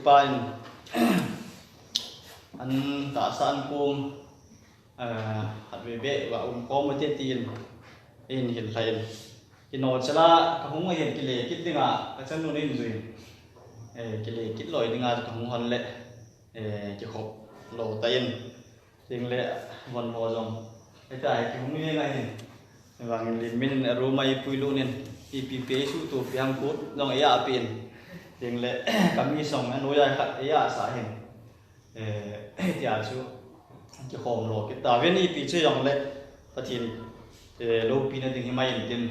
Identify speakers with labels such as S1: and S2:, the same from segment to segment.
S1: pain an ta san kum hat be wa ko mo te tin in hil thain kino chala ka hung hen kile kit dinga ka chan nu nin zui kile kit loi dinga ka hung hon le ki khop lo tain ting le von ho jong tai ki hung ni ngai hin wang lin min ro mai puilu nin ipp su tu piang put dong ya pin ting le kami song an noya khat ya sa hin tia chu ki khom lo ki ta ven ipp che yong le pathin lo pin na ding mai tin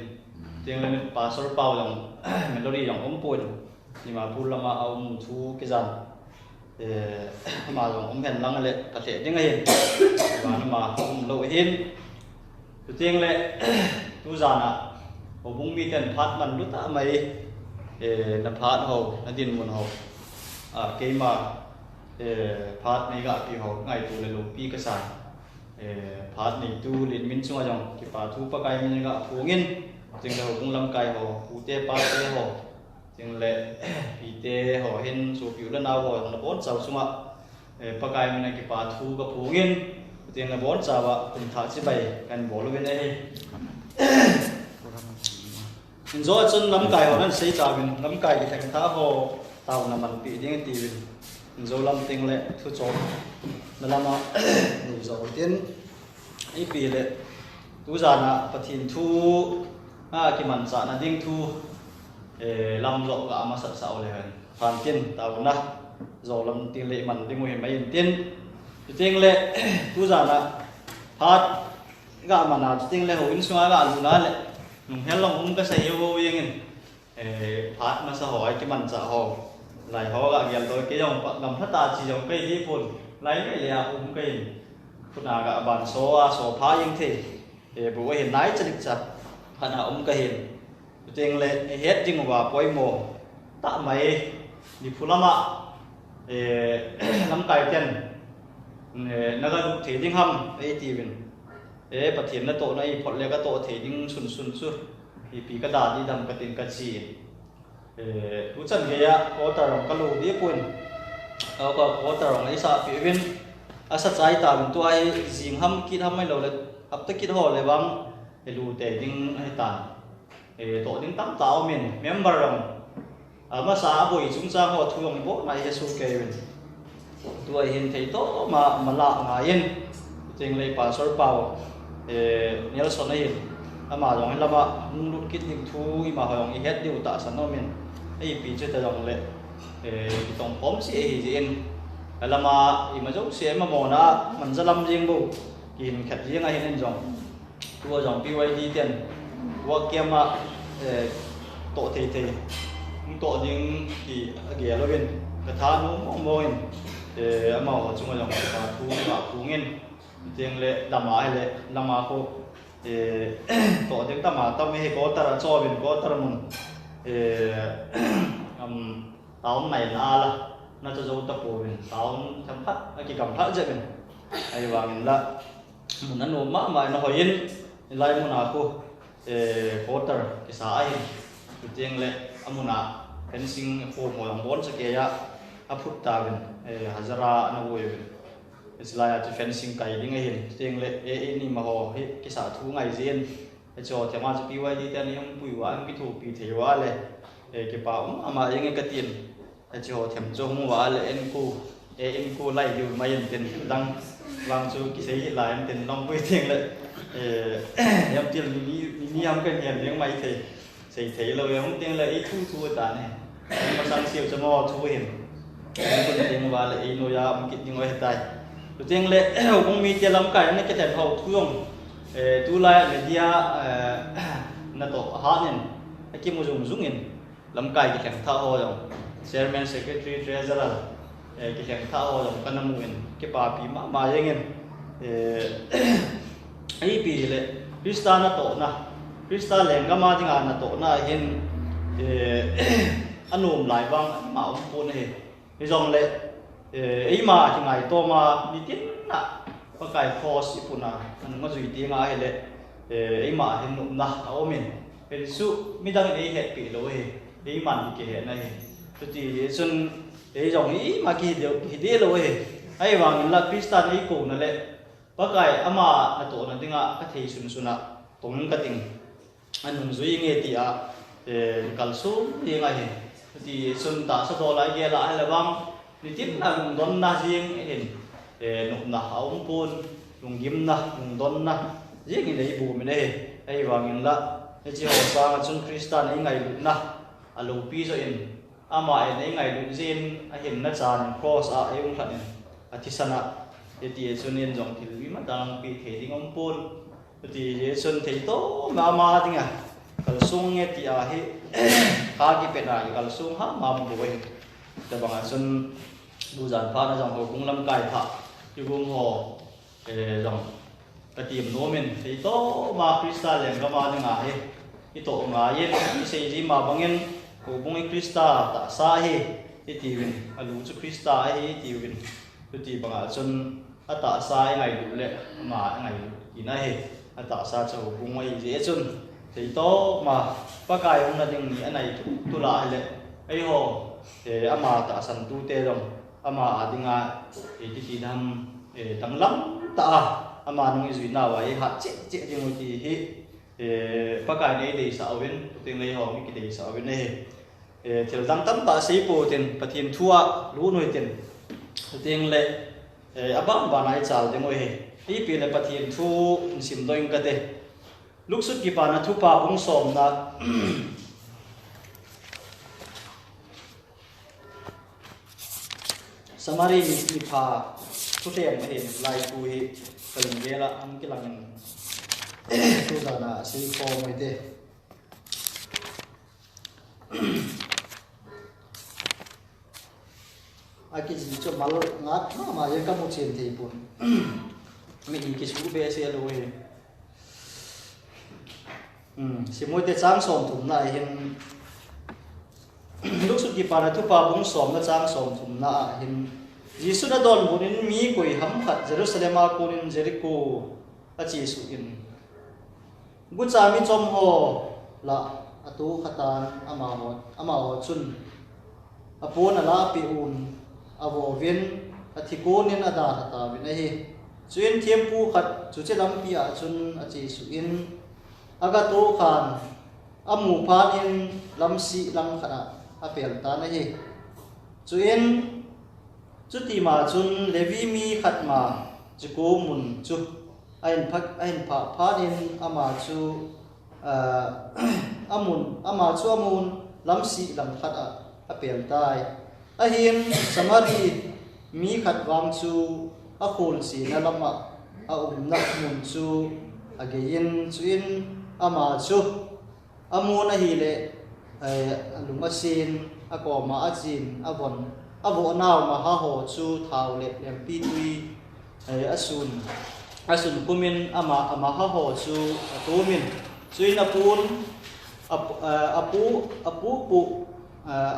S1: tiếng lên pastor pau dòng melody dòng ống poi nhưng mà pul lama ông thu cái dàn mà dòng ống hèn lăng lệ cả thể tiếng này và mà ông lâu hin tiếng lệ tu dàn à ông bung mi tiền phát mình lúc ta mày là phát hồ là tiền nguồn hồ cái mà phát này gặp thì hồ ngày tu là lục pi cái sàn phát này tu liền min xung dòng cái phát thu pa cái mình gặp phù nghiênจึงเราคงลำไก่ห่อปูเต้ปลาเต้ห่อจึงเละปีเต้ห่อเห็นสูบอยู่แล้วนาวห่อระบอนสาวสมะปลาไก่มันในกีปลาทูกับผูเงินจึงระบอนสาวะเป็นถาดสิใบกันบ่รู้เป็นไงอินโซจนลำไก่ห่อนั้นใช้จ่าเป็นลำไก่ที่แทงท้าห่อเต่าน้ำมันปีเดียงตีเป็นอินโซลำติงเละทุจบนั่นละมาอินโซเตียนไอปีเละทุจานะปะทินทูcái màn xã là điên thu làm rộng gã mà sập sạoเลยhoàn tiền tàu na rồi làm tiền lệ màn điên ngồi mấy tiền lệ thu giả là phát gã mà nào tiền lệ hồi in xóa gã dù na lệ mình hết lòng cũng cái say yêu yên phát mà sao hỏi cái màn xã hồ lại họ gã ghiền rồi cái dòng ngầm thất ta chỉ dòng cây đi phun lấy cái lệ cũng cây phun nào gã bàn số phá yên thì bố hiện lái chân chặt khả năng ông cái hiện tiếng lệ hết chừng và quay mồ tạ máy đi phụ lắm ạ lắm cài tiền nó có thể tiếng hâm ấy thì mình bật thiền nó tổ này phật lệ cái tổ thể tiếng xuân suốt thì bị cái đà đi đầm cái tiền cái gì tú chân cái có tờ rồng cái lù đi quên có tờ rồng ấy sao phía bên sát trái ta mình tôi riêng hâm kít hâm mấy lâu là hấp tất kít hồ lại băng lù tệ tiếng hay tàn tổ tiếng tắm táo mình member rồng mà xã buổi chúng ta họ thu用bố này Giêsu kể mình tôi hiện thấy tốt mà lạ ngài yên tiếng lấy pastor Paul nhớ số này mà giống như là mà lúc kết định thu mà họ dùng hết điều tạ sản nó mình ấy bị chơi ta dùng lệ tổng phóng sĩ gì yên là mà giống sĩ mà mồ na mình ra lâm riêng bộ nhìn khát riêng ai nên dùng tua dòng BYD tiền tua kem mà tổ thì tổ những thì ghé lo bên cái thà nó mong để màu chúng dòng và thu nghiên tiền lệ làm mà cô tổ tiếng ta mà tao mới có ta cho bên có ta mình tao này là nó cho dấu tập của mình tao thấm phát cái cảm phát dậy mình ai vào mình là mình ăn ốm mà nó hỏi yên lại muốn nào cô quarter cái xã ấy cái tiếng lệ muốn nào fencing phô mồi ông bốn sẽ kia áp phút ta bên hazara nó vui bên Israel thì fencing cái đi ngay hiện tiếng lệนี่mà họ cái xã thu ngày riêng cái trò thì mà chỉ BYD thì anh em bùi quá anh bị thủ bị thế quá lệ cái bảo mà những cái tiền cái trò thèm trông quá lệ em cô lại điều mà hiện tiền đăng vang chú cái giấy là em tiền long với tiền lệ em tiền ni em cái hiện những máy thì thấy lâu em tiền là ít thu ta này mà sang siêu cho mò thu hiện em còn tiền vào lại nó ra một cái những người hiện tại tiền lệ cũng mi tiền lắm cái này cái thèm hậu thu dùng tu lại media nó tổ hát nên cái mua dùng nên lắm cái thèm thao hồ rồi chairman secretary treasurer cái thèm thao hồ rồi cái năm nguyên cái bà bị mà vậy nên ấy bị lệ Krista nó tổ na Krista leng cái mà tiếng Anh nó tổ na hiện anh ôm lại vang mà ông phun này cái dòng lệ ấy mà thì ngày to mà đi tiếp nè có cái force phun na anh mà duy tiếng ai lệ ấy mà hiện nụm na ôm mình cái số mi đang ấy hệ bị lỗi ấy mà đi cái hệ này thì xuân ấy dòng ý mà kỳ điều kỳ đi rồi ấy vàng là Christian ấy cổ nó lệ bác cái ama là tổ nó tiếng à cái thầy xuân xuân à tổng cái tiếng anh hùng duy nghe thì à cả số như ngày thì xuân ta sao lại nghe lại là vang đi tiếp là đón na riêng hiện nộp na ông pôn dùng kim na dùng đón na riêng cái đấy bù mình đây ấy vàng là cái chiều sang xuân Christian ấy ngày lụt na à lụt pi rồi ama ấy ngày lụt riêng hiện nó tràn cross à ấy ông thật à thì sana thì xuân nên dòng thì vì mà đang bị thể thì ông pôn thì xuân thấy tốt mà tiếng à kalau sung nghe thì à he khá cái bên này kalau sung hả mà một buổiแต่บางส่วนดูจานฟ้านะจังเขาคงลำไก่ผักอยู่กรุงหอจังกระถิ่นโนเมนที่โตมาคริสตัลยังก็มาหนึ่งไงที่โตงายเย็นที่เสียจีมาบางเงินเขาคงคริสตัลตาสาเหที่ตีวินอาลูจุคริสตัลที่ตีวินคือตีบางส่วนอาตาสาไงดูเละมาไงกินไงอาตาสาจะเขาคงไว้เสียจนที่โตมาปากายของนั่นยังมีอะไรตุลาเลยไอ้หอama ta san tu te dong ama adinga ti dam tang lam ta ama nung izui na wa ha che che jing ti hi pakai nei dei sa wen teng lei ho mi ki dei sa wen nei thil dang tam ta sei po ten pathin thua lu noi ten teng le abang ba nai chal de moi he pi le pathin thu sim doing ka te luksut ki pa na thu pa bung som na Samaria Mipha tu tiang mahin lai kui kaling gela am kilang tu dana si ko mai te aki ji cho mal ngat na ma ye ka mu chen thei pun mi ki su be se lo he si moi te chang som thum na hin lúc xuất kỳ para thu pa bung som na chang som thum na hin Jisu na don bunin mi koi ham khat Jerusalem a kunin Jericho a chi su in gu cha mi chom ho la atu khatan ama ho chun apon ala pi un avo vin athikonin ada hata vin hi chuin thiam pu khat chu che lam pi a chun a chi su in aga to khan amu phan in lam si lang khana apel ta na hi chuin chu ti ma chun levi mi khat ma chu ko mun chu ain pha pha in ama chu amun lam si lam khat apel tai a hin samari mi khat wang chu a khol si na lama a na mun chu again chuin ama chu amun a hi le lung asin akoma ajin avon avo naw ma ha ho chu thau le pi tui asun kumin ama ha ho chu atumin chuin apun apu pu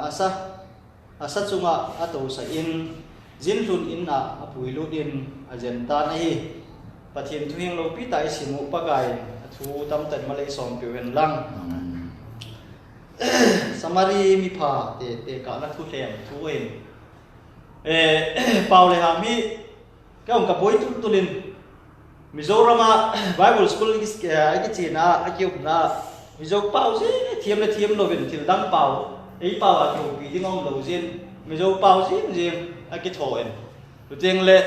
S1: asa chunga ato sa in jinlun in a apuilu din ajenta nahi pathian thuing lo pi tai simu pagai thu tam tan malai som piwen lang Samaria Mipha te ka na thu thlem thu en Paul le ha mi ka ông ka poi tu lin Mizorama Bible School ki china akiup na Mizo Paul ji thiam lo vin thil dang Paul ei Paul a ki pi ding ong lo jin Mizo Paul ji aki tho en tu teng le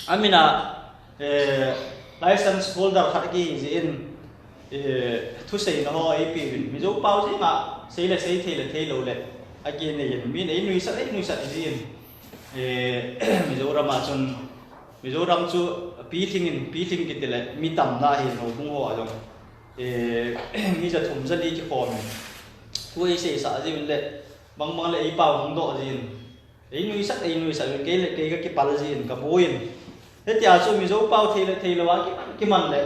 S1: amina license holder khat ki jin thu sei na ho ai pi mi zo pau ji ma sei le thei lo le again ne mi nei nui sa ji mi zo rama chun mi zo ram chu pi thing ki te le mi tam na hi no bung ho ajong mi ja thum ja li ki khom thu ei sei sa ji le bang le ei pau hong do ji ei nui sa ke le ke ka ki pal ji ka boin thế thì à chú mình dấu bao thì là cái mặn đấy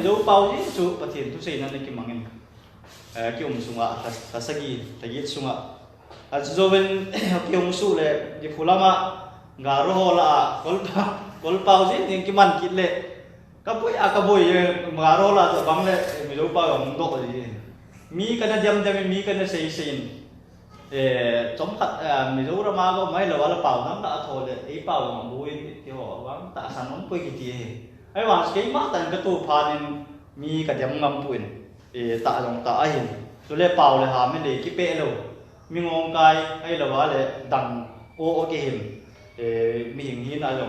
S1: dấu bao chứ chú phát hiện tôi xây nên cái mặn cái ông sung ạ ta sagi ta giết sung ạ à chú bên cái ông su là cái phù lama ngà rô là col bao chứ nhưng cái mặn kít lệ các bôi ngà rô là băng lệ mình dấu bao ông độ gì mi cái này jam mi cái này xây chống khát mìnhรู้ra mà có mấy là bảo nó đã thôi đấy ý bảo mà vui thì họ vắng tạ sản nó quay cái gì ấy mà cái mắt tận cái tu pha nên mi cái điểm ngầm bụi tạ dòng tạ hiền rồi lấy bảo lấy hàm để cái bể luôn mi ngon cái ấy là vả lấy đằng ô cái hiền mi hình hiền ai rồi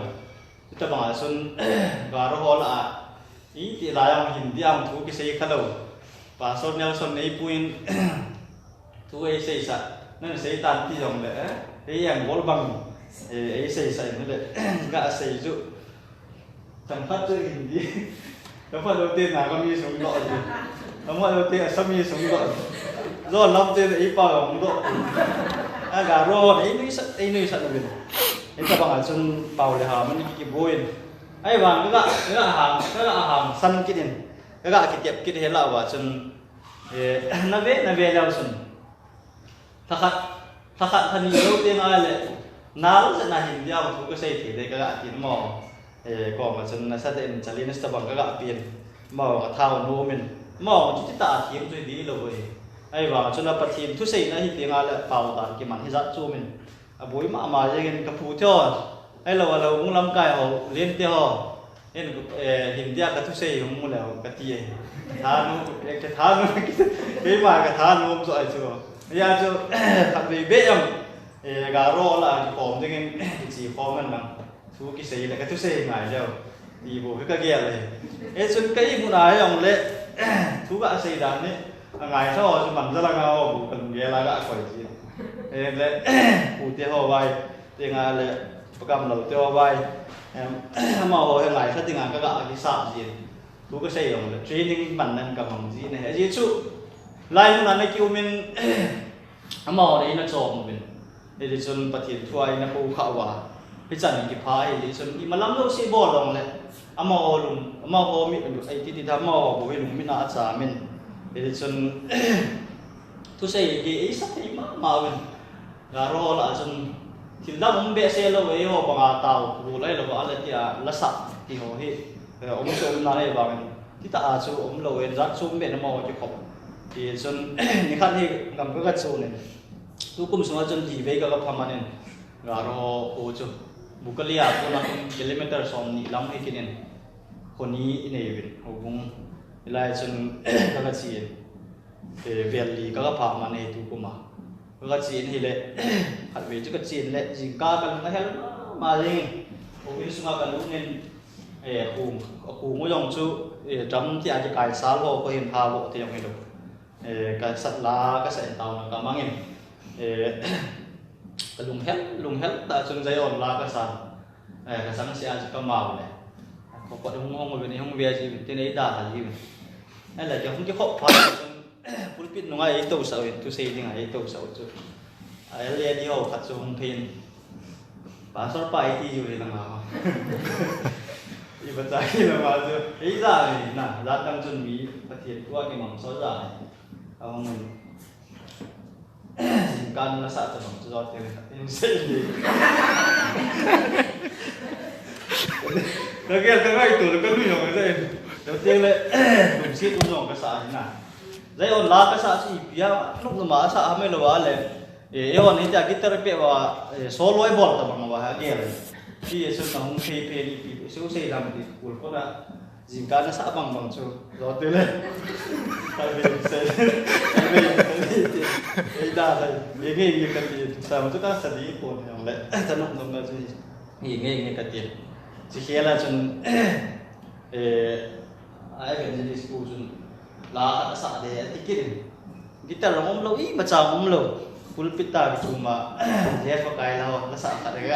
S1: cho bằng xuân và rồi họ là ý thì lại ông hiền đi ông thú cái xe khá lâu và xuân nhau xuân ấy bụi thú ấy xây sạch nên xây tan thì dòng lẽ ấy em bố bằng ấy xây sạch nó lại gạ xây dụ chẳng phát chơi hình đi nó phần đầu tiên là con mi xuống gọi gì nó phần đầu tiên là sao mi xuống gọi rồi năm tên ấy bao ông độ gà rô ấy nuôi sạch được ấy các bạn ở trong bào để hàm mình kịp vui ấy và cái gạ hàng săn cái điện cái gạ cái tiệp cái thế nào và trong nó về lao sừng thắc thân nhiều tiếng ai lệ nào sẽ là hình nhau thú cái xây thì đây các bạn tiếng mò còn mà chân sát đến trả lên bằng các bạn tiền mò thao nô mình mò chút tạ thiếm rồi đi rồi ai vào chân là bật thiếm thú xây này tiếng ai lệ bảo tàn cái màn hết cho mình bối mà cái cái phù cho ai là cũng làm cái họ lên tiêu họ nên hình dia cái thú xây cũng là cái tiền thà nó cái mà cái thà nó rồi chưa bây giờ cho thật vì biết không gà rô là phom cho nên chỉ phom mình mà thú cái xây là cái thú xây ngài đâu thì bộ cái kia này ấy xuân cái muốn nói ông lệ thú gà xây đàn đấy ngài sau cho mình rất là ngao bộ cần ghé là gà khỏi gì lệ phụ tiêu hồ vai thì ngài lệ cầm đầu tiêu vai mà hồi ngài sát thì ngài các gà cái sạp gì thú cái xây ông lệ training mình nên cầm bằng gì này gì chú lại muốn nói kêu mình mà đấy nó trộm mình để cho bát thiên thuai nó phù khảo quá bây giờ những cái phái để cho mà làm đâu sẽ bỏ lòng này mà hồ mình ai thì tham mà hồ với mình đã trả mình để cho tôi xây cái ý sắc thì mà mình là rồi là cho thì đã muốn bé xe lâu ấy hồ bằng tàu rồi lấy là bảo là thì là sạch thì hồ hết ông chồng này bảo mình thì ta cho ông lâu ấy rất xuống bé nó mò cho khóc thì chân những khăn thì làm cái gạch sồn này tôi cũng sống ở chân thì về cái phần này rồi ô chứ bukalia tôi làm elemental song ni làm hay cái nàyคนนี้เนี่ยผมคงไล่จนก็กระชีนเวียนลีก็พามาในทุกมาก็กระชีนที่เละขัดเวจุกระชีนเละจิงก้ากันก็เห็นมาเองผมมีสุนัขกันลูกเนี่ยกูไม่ยอมชูจำที่อาจจะกายสาโลก็เห็นพาโลที่ยังไม่รู้cái sắt lá cái sợi tàu là cả mang em cái lùng hết tại chân dây ổn là cái sắn xe cái màu này có đúng không người bên này không về gì bên này đã là gì hay là cho không cái khóc phải phun pin nó ngay tàu sầu tôi xây thì ngay tàu sầu chứ ấy là đi học phát xuống pin bà sót bài thì gì là nào thì bây giờ là mà chứ ấy ra thì nè ra đang chuẩn bị phát triển qua cái mảng sót ra ông mình can là sợ cho mình cho tiền em xây gì đầu tiên cái ngay từ cái nuôi rồi cái gì đầu tiên là dùng xịt uống rồi cái sợ thế nào dây ổn lá cái sợ gì bia lúc mà sợ mấy lâu á là em ổn hiện tại cái terapi và số lối bọt tập bằng vào cái này khi sự nó không phê đi số xây làm thì cuốn có là dìm cá nó xã bằng cho gió tươi lên tại vì sẽ đây đa là nghề nghề cái gì sao mà chúng ta xử lý cuốn hàng lệ thân động là gì nghề cái tiền chỉ khi là chân ai về đi school chân là đã xã để ticket kita ta là ông lâu ý mà chào ông lâu pulpit ta gitu mà dia pakai lao nó xã cái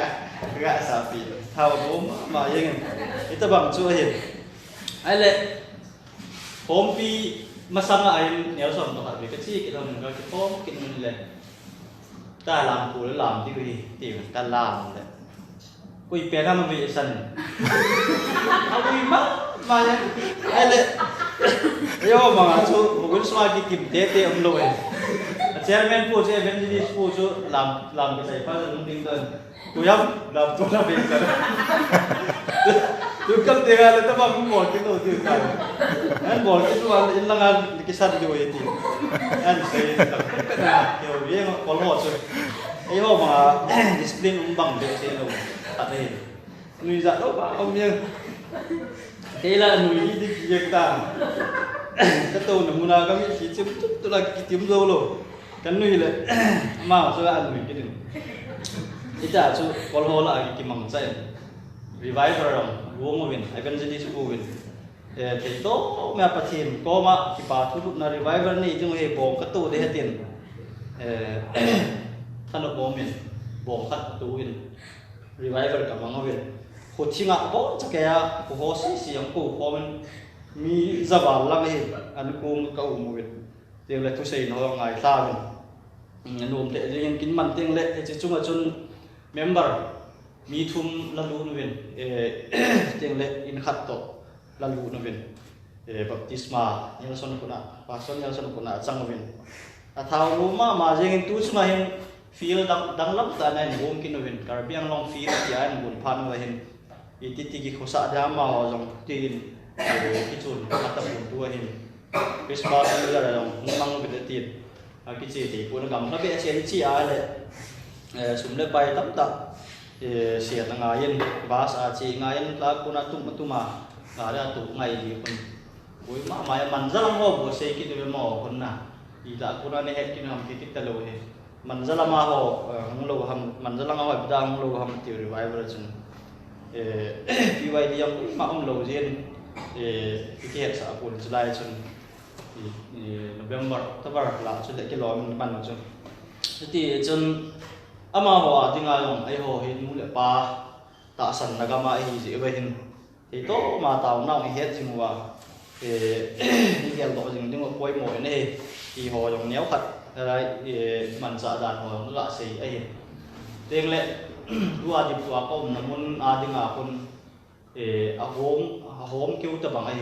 S1: gạ xã pin thao bố mà yên itu bằng chua hiền ai lệ hôm pi mà sang ai nếu xong nó phải cái chi cái thằng cái hôm cái mình lệ ta làm phụ làm đi vì tìm ta làm lệ quỳ bé năm vị sân quỳ mất mà ai lệ yêu mà chú một cái xoay cái kim té ông lôi chairman phụ cho evangelist phụ cho làm cái giải pháp đúng tinh thần tôi làm tôi làm việc tôi cầm tiền là tôi bằng một cái đồ tiền này anh bỏ cái tuan in lăng cái sắt vô vậy thì anh sẽ tập cái nào kiểu vậy mà có lọt rồi ấy mà discipline bằng được thế đâu thật đấy nuôi dạ đâu mà không như thế là nuôi đi việc ta cái tàu nó muốn là cái gì chấm chút tôi là cái tiêm dâu luôn cái nuôi là mà tôi ăn nuôi cái đừng ít à chú có lô là cái măng chay reviver rồi uống một viên evangelist uống viên thì tốt mẹ bắt tiền có mà cái bà thu hút na reviver này chúng hay bom cái tàu để hết tiềnท่านบอกมีบอกขัดตัวอินรีไวเวอร์กับมังวินคนที่งะบอกจะแก่ผู้โฮสเสียงผู้พอมันมีจับลังเองอันกูก็อุ้มวินเตียงเล็กทุกสิ่งเราไงท่าวินนุ่มเตะยังกินมันเตียงเล็กจะจุ่มจนเมมเบอร์มีทุ่มละลูนวินเตียงเล็กอินขัดโตละลูนวินบัพติสมายังสนุกนะพาสอนยังสนุกนะจังวินถ้ารู้มาเจงตู้สมาเห็นfeelดังลับแต่ในวงกินวินการเบียงลอง feel ที่อันบุญพันไว้เห็นอีติติกิโคสะดามาหอจงตีนกิจุนมาตะบุญตัวเห็นคริสต์มาสอะไรจงนั่งเป็นตีนกิจตีปุ่นกำนับเป็นเชียนชี้อะไรสมเด็จไปตั้มตักเสียงงายินบาสอาชีงายินลากุนัตุมตุมาอะไรตุไงดีคนบุยมาหมายมันจะลองว่าบุษย์กิจเป็นหมอคนน่ะอีลากุนันเนี่ยกินทำกิจตะโลเฮมันจะละมาหัวของเราทำมันจะละมาหัวดาวของเราทำที่รีไวเวอร์จนพี่วัยที่ยังมาของเราเรียนที่เขตสาปุ่นจุฬาจนโนเวมเบอร์ถ้าว่าหลังจนเด็กกิโลมันจนที่จนอามาหัวที่งานของไอ้หัวเห็นมูลป่าตาสันนักมาไอ้สิไปเห็นที่โตมาตาวน้องเฮ็ดจริงว่านี่เกี่ยวกับจริงที่ว่าป่วยหมดนี่ที่หัวอย่างเนี้ยขัดอะไรมันสะอาดหัวนึกละสิไอ้เด็กเล็กดูอาดิบตัวก็มันมุนอาดิงาคนอาโฮมคิวตะบังไอ้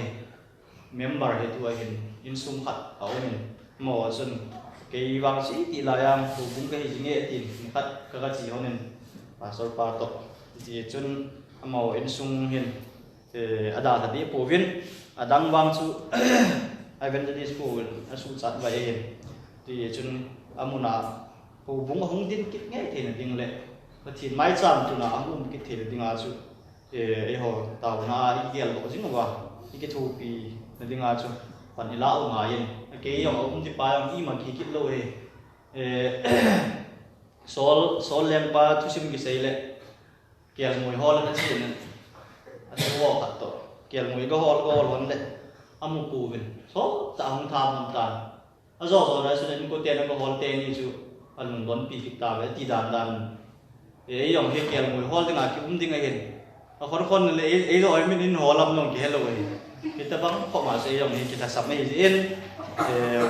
S1: เมมเบอร์ให้ตัวเห็นอินซุ่มขัดเอาเห็นหมอจนเกี่ยวกับสิ่งที่ลายังถูกบุ้งเกี่ยวกับเงี้ยตินขัดกระจีเขาเนี่ยปาสอลปาโตที่จนหมออินซุ่มเห็นอาดาทัดนี้ปูวินอาดังบางสุไอ้เป็นจะดีสปูวินอาสุจัดไว้เห็นที่จนอามุนาผู้บุ้งหงดินคิดง่ายทีนึงดิ่งเลยพอทีไม้จำจุน่าอามุนคิดทีนึงดิ่งอาจุไอ้หัวตาวนาอีเกียลบอกจริงว่าอีเกทูปีนึงดิ่งอาจุปันอีลาอุมาเย็นเกี่ยงอามุนที่ปลายอีมันคิดโลเฮโซลเลี้ยงปลาทุชิมกิเซยเลยเกี่ยงมวยฮอลนั่นสินั่นอันนี้ว่าขัดต่อเกี่ยงมวยก็ฮอลวันเลยอามุกูวินโซตาหงทามน้ำตาลอาจารย์สุดนี้ก็เตียนก็ฮอลเตนี่จูอันนั้นวันปีกิตาเวทีดานอย่างเกี่ยวกับฮอลที่งาคิดยังไงเห็นคนเลยเราไม่ได้ฮอลลำลงกี่ฮัลโหลkita bang kok masih yang kita sama izin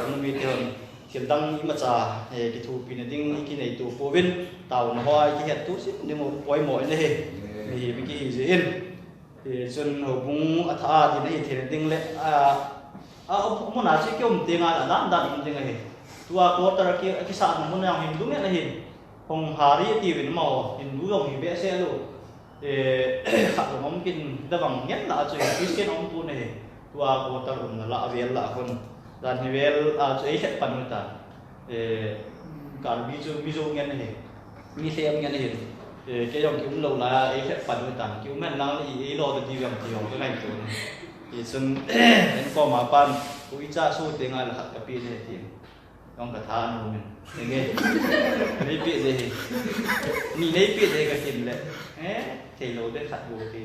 S1: mungkin kita dang macam kita pina ding kita itu povin tahun hoa kita tu sih dia mau poi mau ini bikin izin jun hubung atau di ni kita ding le mau nasi kau mesti ngan dan mesti ngan tua kota kisah namun yang Hindu ni lah Hong hari tiwin mau Hindu yang biasa lu kalau mungkin kita bangyan lah cuy Kristen orang pun tua kota pun lah awal lah pun dan awal cuy ikat panutan kalau bisu ngan ni siapa ngan cái dòng kiểu lâu là ấy sẽ phần với tảng kiểu men năng là ý lo được gì làm gì cái này rồi thì xuân đến qua mà pan cũng cha số tiền ai là hạt cà phê này thì ông cả than luôn mình nghe lấy biết gì mình lấy biết gì cái tiền lệ thì lâu đến hạt bù thì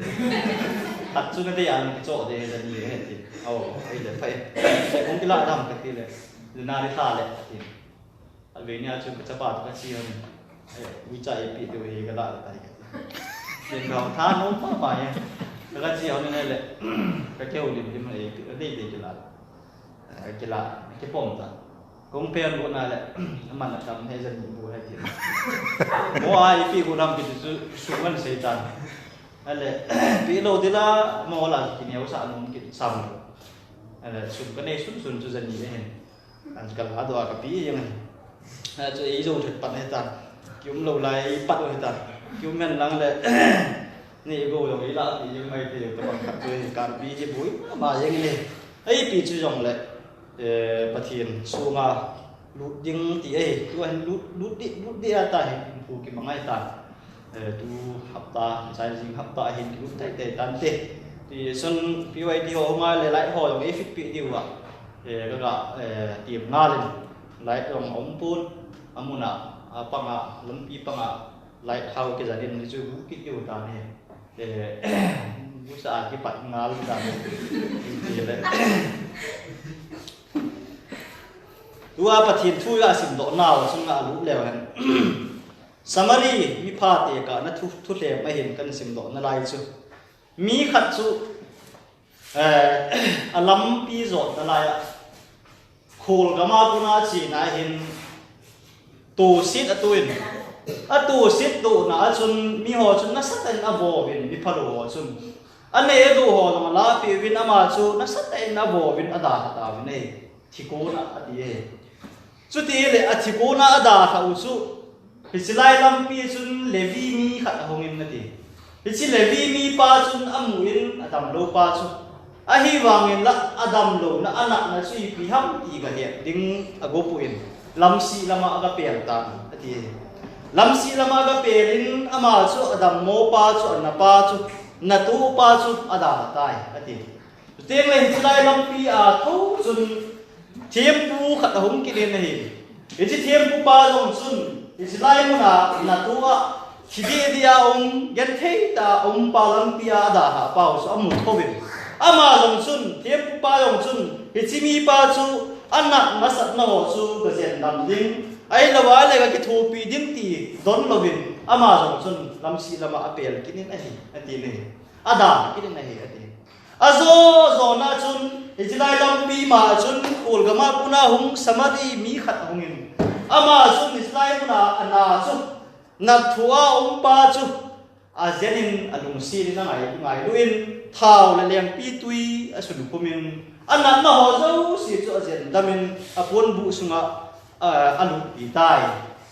S1: hạt xuống cái ăn cái chỗ để là gì hết thì bây giờ phải không cái lại làm cái gì này rồi na đi thả lại thì về nhà chúng ta bắt cái gì hơnวิจัยปีตัวเองก็ได้ไปกันเด็กเราท่าน้องป้าไปแล้วก็เจียวนี่แหละก็เที่ยวดิบที่มันเองก็ได้กีฬาที่ป้องกันคงเพียรคนนั่นแหละมันทำให้ฉันดูให้ทีโอ้ยพี่กูทำกิจสุวรรณเสจันนั่นแหละพี่เราที่ละมอละกินเหนียวสารนุ่มกินซ้ำนั่นแหละสุนก็ในสุนจุจันนี่เห็นอันก็หาตัวกับพี่ยังไงจะอีโจถึงปัดให้จันคิวเราไล่ปัดให้จันคิวแม่นลังเลยนี่กูอย่างนี้ละที่ยังไม่ที่ตะวันขัดด้วยการปีที่บุ้ยมาอย่างนี้ ấy bị chú dòng lệ bát thiên su nga lút ding ti ấy tu anh lút đi à tai phụ cái bằng ai ta tu hấp ta sai ding hấp ta hình lút thay tệ tan tệ thì xuân phiêu ấy đi hồ nga lại hồ dòng ấy fit bị điều à cái tiệm nga lên lại dòng ống pun amuna panga lấm pi panga lại hao cái gia đình đi chơi vũ kích điều ta này vũ sa cái bạn nga lên ta thì đấy dua pathin thui a sim do naw sunga lu lew han Samaria Mipha te ka na thu le ma hin kan sim do na lai chu mi khat chu alam pi zo na lai khol gama kuna chi na hin tu sit atuin atu sit tu na chun mi ho chun na sat na bo bin mi phalo chun ane du ho ma la pi win ama chu na sat na bo bin ada ta bin nei thiko na ati chu ti le athiko na ada tha u chu hisilai lampi chun levi mi khat hongin na ti hichi levi mi pa chun amuin adam lo pa chu a hi wangin la adam lo na anak na chu pi ham ti ga he ding agopuin lamsi lama aga pel tan ati lamsi lama aga pelin ama chu adam mo pa chu anna pa chu na tu pa chu ada tai ati teng le hisilai lampi a tho chun thiêm pu khát hồng kia đến này, cái gì thiêm pu ba dòng xuân, cái gì lai mu na tua, chỉ đi ông gen thấy ta ông ba lăng pia đã hạ bao số một thôi vậy, ama dòng xuân thiêm pu ba dòng xuân, cái gì mi ba chu, anh nặng nó sạch nó hồ chu cái gì làm dinh, ấy là vậy là cái thu pi dinh thì đón lo vin, ama dòng xuân làm gì làm apel kia đến này, anh này, ada kia đến này anh. Azo na chun ijilai lampi ma chun khul gama puna hung Samaria mi khat hungin ama chun islai puna ana chu na thua pa chu azenin alung si na ngai luin thau la leng pi tui asun pumin anan na ho zo si chu azen damin apon bu sunga alu pi tai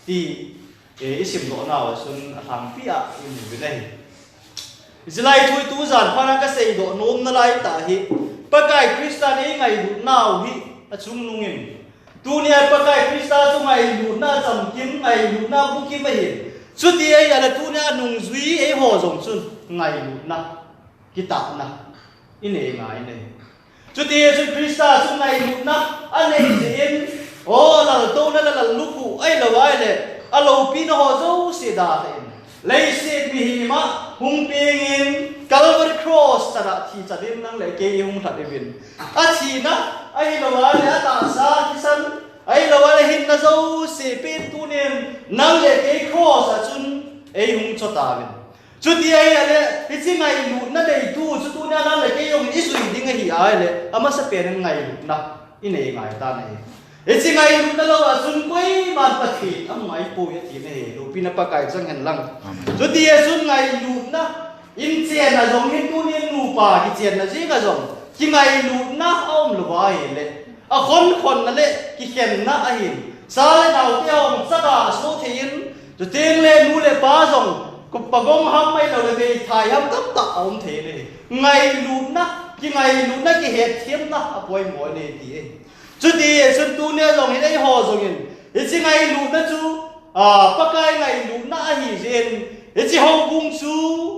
S1: ti isim do na sun thang pi a in bi nei Zilai thui tu zan phana ka sei do nom na lai ta hi pakai Krista ni ngai lu naw hi achung nungin tu ni pakai Krista chu ngai lu na cham kim ngai lu na bu ki mai chu ti ai ala tu na nung zui e ho jong chun ngai lu na ki ta na ine ngai ne chu ti chu Krista chu ngai lu na ane zen o la to na la lu ku ai la wai le alo pi no ho zo se da te lấy xe bị hi mà hung pingin Calvary cross chara thi chadin nang le ke hung that evin a thi na ai lo wa le ta sa ki san ai lo wa le hin na zo se pe tu nen nang le ke cross a chun ei hung cho ta vin chu ti ai ale hi chi ngai lu na dei tu chu tu na nang le ke yong isui ding hi ai le ama sa pe ngai lu na ine ngai ta nei Eci ngai lu na lo asun koi man pathi am ngai po ya ti ne lu pina pa kai sang han lang so ti asun ngai lu na in chen na jong hin tu ni nu pa ki chen na ji ga jong ki ngai lu na om lu wa hi le a khon na le ki khen na a hin sa le nau ti om sa ga so thin so teng le nu le pa jong ku pa gong ham mai lo le be thai ham tak ta om the le ngai lu na ki het thiam na a poi mo ne ti chu ti sun tu ne jong hi dei ho jong in hi chi ngai lu na chu pakai ngai lu na hi zen hi chi ho bung chu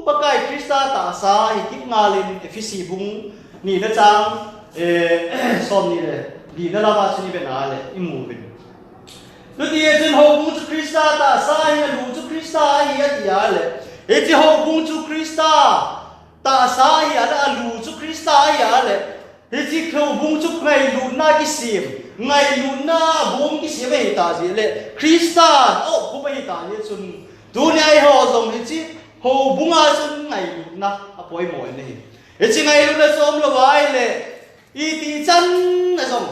S1: pakai Krista ta sa hi kip nga len efisi bung ni na chang som ni le ni na la ba chi ni be na le i mu bin chu ti chun ho bung chu Krista ta sa hi lu chu Krista hi a ti a le hi chi ho bung chu Krista ta sa hi a lu chu Krista hi a le He chỉ khâu bung chúc ngày lụt na cái xiêm ngày lụt na bung cái xiêm ấy ta gì lệ Krista ô cũng ấy ta gì xuân tu này họ dùng he chỉ họ bung à xuân ngày lụt na à bồi mồi này he chỉ ngày lụt na xóm là vài lệ y tí chân là dùng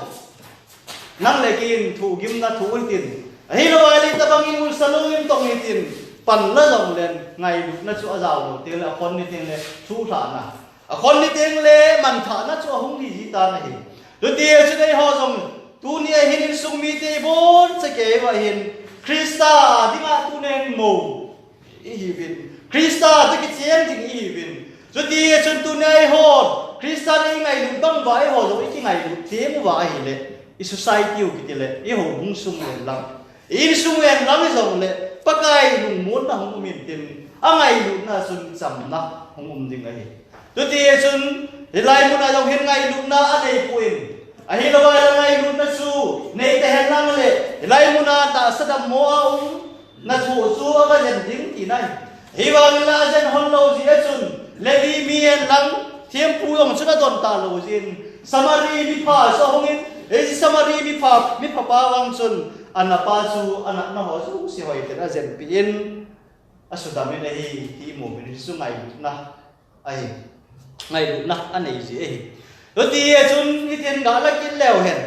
S1: năng lệ kiên thủ kim na thủ tiền he là vài lệ ta bằng in salon in tông in tiền pan là dùng lên ngày lụt na chỗ giàu đầu tiên là con in tiền lệ thu thản à con đi tiếng lệ mình thả nó cho không gì ta này rồi tiền trên đây họ dùng tu nia hin sung mi te bốn sẽ kể và hin Krista đi mà tu nên mù ý vin Krista tới cái chém thì ý vin rồi tiền trên tu nia họ Christian ấy ngày lụt băng vãi hồ rồi cái ngày lụt thế mà vãi lệ i society của cái lệ i hồ bung sung lên lắm i sung lên lắm rồi lệ bắc ai lùng muốn là không miền tiền ngày lụt na xuân chậm na không ding ấy tôi thì xuân thì lại muốn là dòng hiện ngày lụt na ở đây quên hi lo là ngày lụt na su này thế hiện năng lệ lại muốn là ta sẽ đâm mua na thủ su ở cái dân tiếng thì này hi vang là dân hôn lâu gì hết xuân lệ vì miền lắm thiêm phu ông chúng ta đồn ta lâu gì Samaria Mipha so hongin ấy Samaria Mipha ba wang xuân anh pa su anh nó hỏi su si hỏi thế là dân biển asudam ini hi mo bin su ngai na ai ngai na anh ấy gì ấy rồi thì chun cái tiền gã là cái lèo hen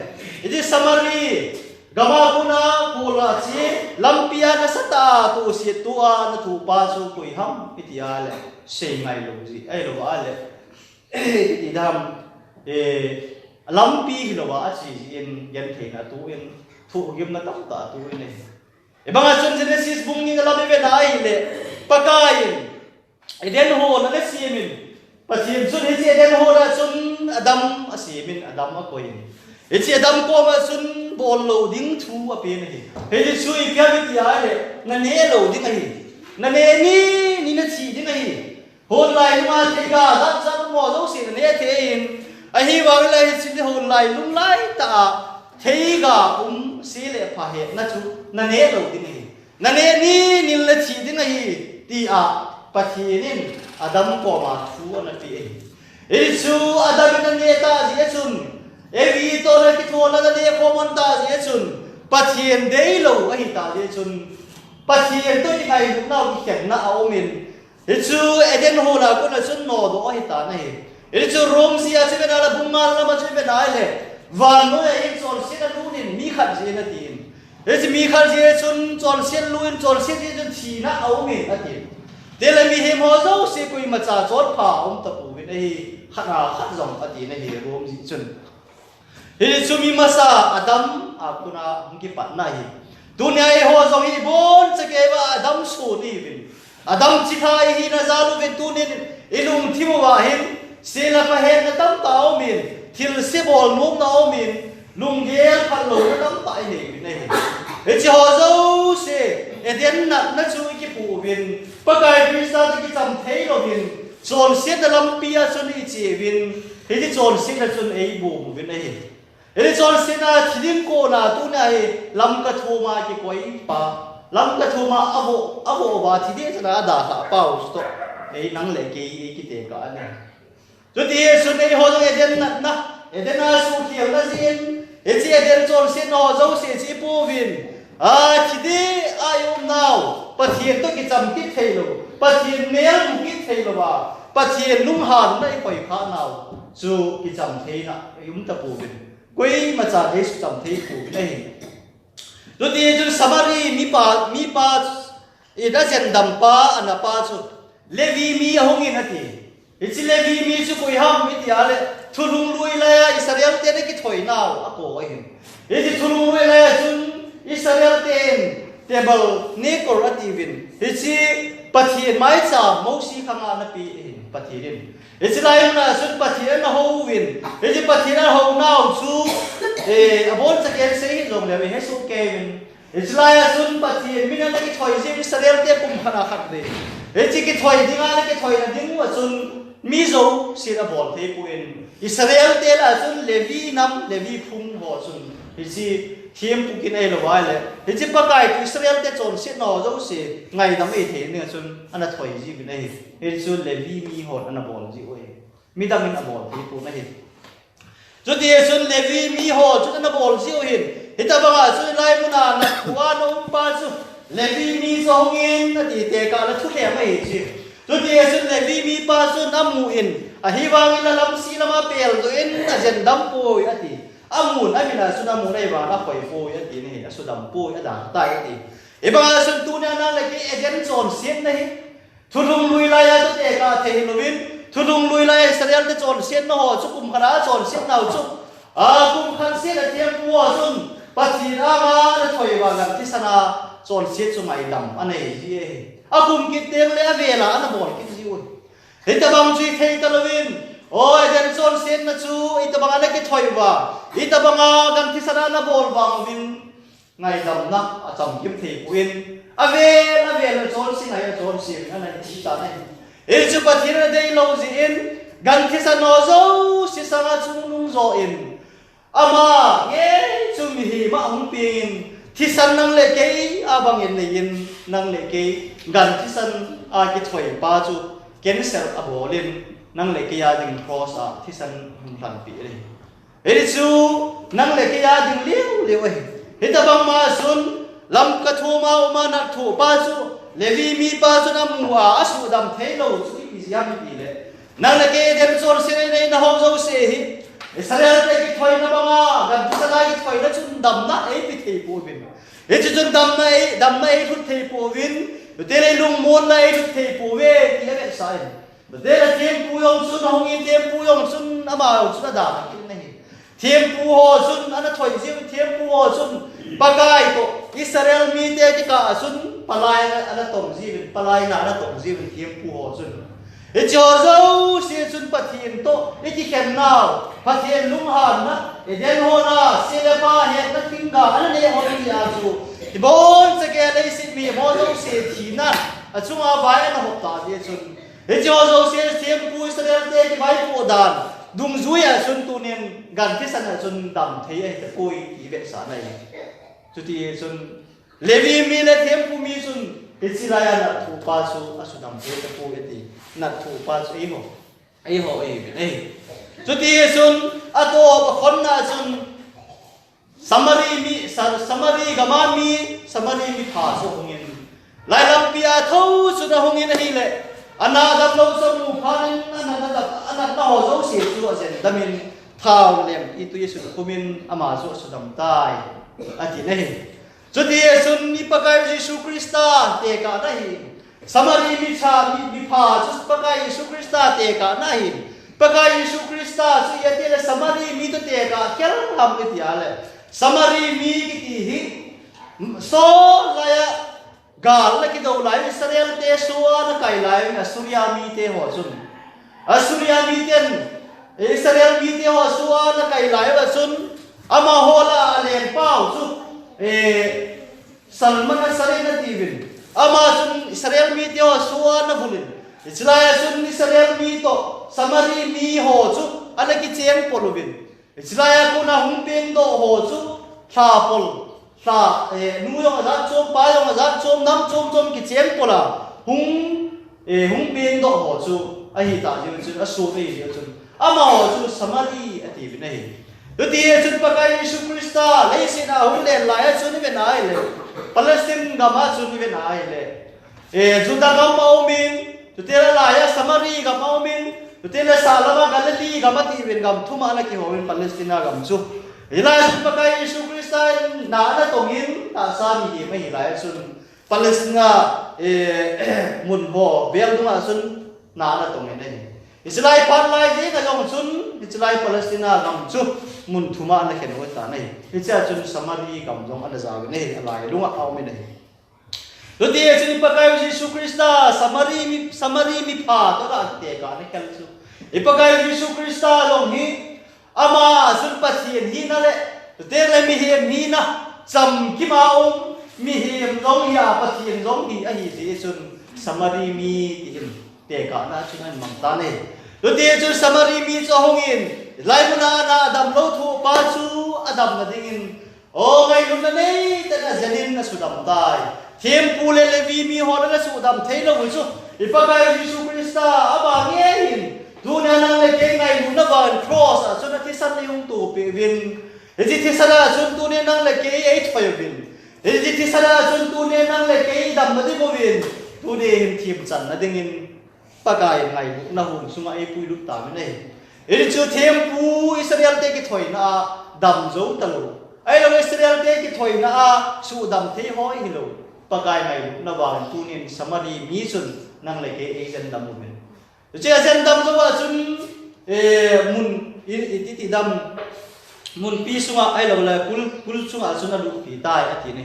S1: cái Samaria gama kuna pula chi lampia na sata tu si tua na tu pa su koi ham iti ale sei ngai lo gì ai lo ale iti dam lampi hi lo wa chi in yan the na tu in thu gim na tam ta tu ne ebang chun Genesis bung ni la be na ai le pakai eden ho na le simin pasim chun hi eden ho la chun adam asimin adam a koin hi adam ko ma chun bol lo ding thu a pe ne hi chui pya bi ya le na ne lo ding hi na ne ni na chi ding hi hon lai ma the ga dat chan mo zo si ne the in a hi wa le hi chi hon lai lung lai ta thấy gà xí lệ phá hệ na chú na né đầu đi này na né ni là chỉ đi này đi bắt thì nên Adam có mà chú anh phi ấy chú Adam na né ta gì chun vì tôi là cái thôn na né có món ta gì chun bắt thì đấy lâu ấy ta gì chun bắt thì tôi đi ngày lúc nào bị kẹt na áo mình chú Eden hồ là con là chun nọ đó ấy ta này chú Rome gì à chứ bên nào là bung mal là mà chứ bên nào ấy và nó là em chọn xét là luôn nên mi khăn gì là tiền, thế mi khăn gì chọn chọn xét luôn chọn xét gì chọn chỉ na áo mình là tiền, thế là mi hem hoa dâu sẽ quay mà trả chốt phá ông tập của bên đây khát dòng là tiền này hiểu không gì chọn, thế chú mi mà sa Adam kuna không kịp bắt này, dunia hoa dòng hi bốn sẽ cái và Adam số đi bên, Adam chỉ thay hi na zalu bên tu nên ilum thimu wa hin sẽ là phải hết là tấm tao mình thiền sẽ bỏ nôm nào mình lùng ghé phát lỗ nó đóng tại này để chỉ họ dâu sẽ đến nặng nó chui cái phủ viên bắt cái vì sao cái trầm thế rồi viên tròn xét là lâm bia cho đi chỉ viên thế thì tròn xét là tròn ấy bù viên này thế tròn xét là chỉ đến cô là tu này lâm cái thô mà cái quấy pa lâm cái thô mà abo và thì đấy là đã hạ bao stop ấy năng lệ cái tiền cả này rồi thì số này họ dâu đến nặng na eden na su kiam na zin echi eden chon sin no zo se chi pu vin chidi ayum now pathian to ki cham ki theilo pathian mel mu ki theilo ba pathian lung han nai khoi kha now chu ki cham theina yum ta pu vin koi ma cha de su cham thei pu nei do ti ju Samaria Mipha ida jen dam pa anapa chu levi mi hongin ati echi levi mi chu koi ham mi ti ale thulung lui la Israel te ne ki thoi naw a ko hin e ji thulung lui la chun Israel ten table ne ko ati vin e chi pathian mai cha mo si khanga na pi hin pathian e chi lai na sun pathian na ho vin e ji pathian ho naw chu abon cha ken sei jong le he su ke vin e chi lai sun pathian min na ki thoi ji Israel te kum khana khat de e chi ki thoi dinga na ki thoi na ding wa chun mi zo si na bol the puin Israel te la chun Levi nam Levi phum ho chun hi chi thiam pu kin ai lo wai le hi chi pa kai Israel te chon sit no zo si ngai dam e the ne chun ana thoi ji bi nei hi chun Levi mi ho ana bol ji oi mi dam in a bol thi pu na hi chu ti chun Levi mi ho chun ana bol ji oi hi ta ba chun lai mu na na wa no pa chu Levi mi zo ngin na ti te ka la thu le mai chi tu ti chun Levi mi pa chun amu in a hi wang in lam si lama pel to in a jen dam po ati amun amina sunamu nei wa na khoi po ati ni a sudam po a da tai ati e ba sun tu na na le ki ejen chon sen nei thulung lui la ya to te ka the lovin thulung lui la Israel te chon sen no ho chu kum khara chon sen nau chu a kum khan se la thiam pu sun pathi na ma na thoi wa gam ti sana chon sen chu mai dam anei hi a kum ki teng le vela ana bol ki ji oi he ta bang chi thei ta lovin oi den chon sen na chu itabanga na ki thoi wa itabanga gan thisana na bol bang win ngai dam na acham kim thei puin ave la chon sin ai chon sin ana ti ta nai e chu pathina dei lo ji in gan thisano zo si sanga chung nung zo in ama ye chu mi hi ma hung pin thisan nang le ke abang in lein nang le ke gan thisan a ki thoi pa chu cancer abolin nang le ke ya ding cross a thisan hung tan pi re e chu nang le ke ya ding liu e hita bang ma sun lam ka thu ma ma na thu pa chu levi mi pa chu na mu a asu dam thei lo chu pi ya mi pi le nang le ke den chor se nei na ho zo se hi Israel te ki thoi na banga gan thisan a ki thoi na chun dam na e pi thei po bin e chu chun dam na e thu thei po win te le lung mon na e thu thei po we ti le sai de la tiempo yong sun hong in tiempo yong sun ama sun da kin nei tiempo ho sun ana thoi ji tiempo ho sun bagai to Israel mi te ki ka sun palai ana tong ji palai na ana tong ji tiempo ho sun e jo zo se sun pathin to e ki kem naw pathin lung han na e den ho na se le pa he na tinga ana ne ho ni a chu ti bon se ke le si mi mo zo se thi na a chunga vai na ho ta de sun e jo zo se tiempo Israel te ki vai po dan dung zuya sun tu nen gan ki san sun dam thei e te koi ti ve sa nai chu ti sun levi mi le tiempo mi sun Israel na thu pa chu asudam te te po e ti na thu pa chu e ho e chu ti sun ato pa khon na sun samari gama mi samari mi pha so hongin lai lam pia tho chu da hongin hi le ana dam lo so mu phanin ana na ho zo se chu a sen damin thau lem I tu yesu kumin ama zo sudam tai ati nei chu ti sun ni pakai Yesu Krista te ka nahi samari mi cha mi pha chu pakai Yesu Krista te ka nahi pakai Yesu Krista chu ye te le samari mi to te ka kel ham ti ale samari mi ki ti hi so la ya gal la ki do lai Israel te suwa na kai lai Assyria mi te ho chun Assyria mi ten Israel mi te ho suwa na kai lai wa chun ama hola alen pau chu Salman Sarena Tivin ama chun Israel mi te ho suwa na bulin Israel chun Israel mi to samari mi ho chu ana ki cheng polubin Israel ko na hung peng do ho chu tha pol sa nu yong za chom pa yong za chom nam chom ki chen pola hung peng do ho chu a hi ta ji chu a su ve ji chu ama ho chu samari ati bi nei tu ti chu pa kai Yesu Krista le sin a hung le la ya chu ni ve nai le Palestine ga ma chu ni ve nai le juda ga ma min tu te la ya samari ga ma min tu te la salama Galilee ga ma ti ven gam thuma na ki ho min Palestine ga chu Hilai sun pakai Yesu Krista na tongin ta sa mi mai hilai sun Palestina mun bo bel dunga sun na tongin nei Israel pan lai je ka jong sun Israel Palestina gam chu mun thuma na khen ho ta nei icha chun samari gam jong ala ja nei alai lunga au mi nei to ti chun pakai Yesu Krista samari mi pha to ka te ka ne kal chu ipakai Yesu Krista long hi ama sun pathian hi na le te le mi hem hi na cham ki ma mi hem long ya pathian long hi a hi ti sun samari mi ti hem te ka na chun an mang ta ne to te chu samari mi cho hongin lai muna na dam lo thu pa chu adam na dingin o ngai lum na nei ta na janin na sudam dai them pu le levi mi ho na sudam thei lo chu ipakai Yesu Krista aba nge hin tu na nang le ke ngai lu na ban cross a chun thi san le hung tu pe vin e ji thi sara chun tu ne nang le ke e phai vin e ji thi sara chun tu ne nang le ke dam ma di mo vin tu ne him thim chan na dingin pakai ngai lu na hung sunga e pui lu ta me nei e chu them pu Israel te ki thoi na dam zo ta lo ai lo Israel te ki thoi na su dam the hoi hi lo pakai ngai lu na ban tu ne samari mi chun nang le ke e jan dam mo Chứ dân đâm cho vợ chúng mun ít đâm mun pi sunga ai lâu là kul sunga sunga đủ pi tai ở thì này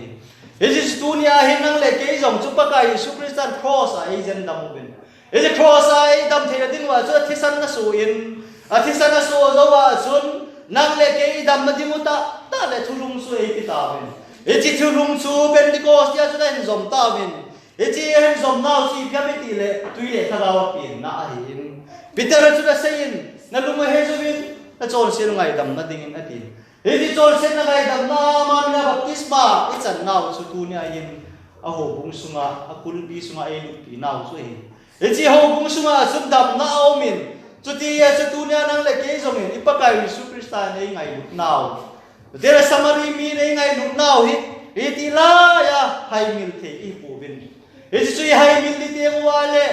S1: Ezi dunia hinang le ke jong chu pakai Yesu Kristan cross ai jen dam ben Ezi cross ai dam the din wa chu thisan na su in Atisana so zawa sun nang le ke dam na dimuta ta le thulung su e pitawin echi thulung su Pentecost ya chuda zom tawin echi hen zom nau si pyamiti le tuile thagawa pin na ahin Peter chuda sayin na lumo he zubin na chol sin ngai dam na dingin atin echi chol sin na ngai dam na mamina baptisma ichan nau chu tu ni ayin aho bung sunga akul bi sunga e lupi nau su e echi ho bung sunga sum dam na aumin Chuti ya chutunya nang le ke zongin ipakai Yesu Krista nei ngai luk nau. Dera Samaria mi nei ngai luk nau hi itila ya hai mil the I pubin. Echi chui hai mil ti te wale